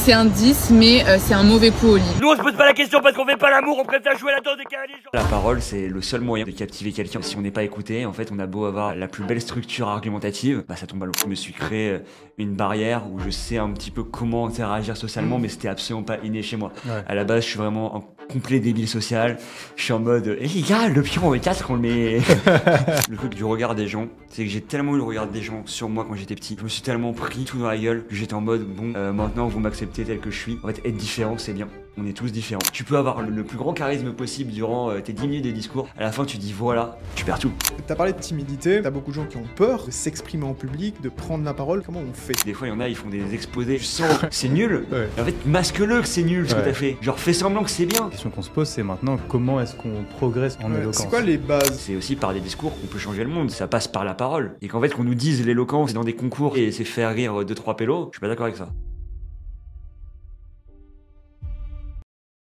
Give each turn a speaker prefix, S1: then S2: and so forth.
S1: c'est un 10, mais c'est un mauvais coup au lit.
S2: Nous on se pose pas la question parce qu'on fait pas l'amour, on préfère jouer à la danse des câlins.
S3: La parole, c'est le seul moyen de captiver quelqu'un. Si on n'est pas écouté, en fait, on a beau avoir la plus belle structure argumentative, bah ça tombe à l'eau. Je me suis créé une barrière où je sais un petit peu comment interagir socialement, mais c'était absolument pas inné chez moi. Ouais. À la base, je suis vraiment un complet débile social. Je suis en mode, les gars, le pion on met 4, on le met. Le truc du regard des gens, c'est que j'ai tellement eu le regard des gens sur moi quand j'étais petit. Je me suis tellement pris tout dans la gueule que j'étais en mode, bon, maintenant vous m'acceptez tel que je suis. En fait, être différent, c'est bien. On est tous différents. Tu peux avoir le plus grand charisme possible durant tes 10 minutes de discours. À la fin, tu dis voilà, tu perds tout.
S4: T'as parlé de timidité, t'as beaucoup de gens qui ont peur de s'exprimer en public, de prendre la parole. Comment on fait?
S3: Des fois, il y en a, ils font des exposés. Tu sens c'est nul. Ouais. En fait, masque-le que c'est nul ce que t'as fait. Genre, fais semblant que c'est bien.
S5: La question qu'on se pose, c'est maintenant comment est-ce qu'on progresse en éloquence?
S4: C'est quoi les bases?
S3: C'est aussi par des discours qu'on peut changer le monde. Ça passe par la parole. Et qu'en fait, qu'on nous dise l'éloquence, c'est dans des concours et c'est faire rire 2-3 pélos, je suis pas d'accord avec ça.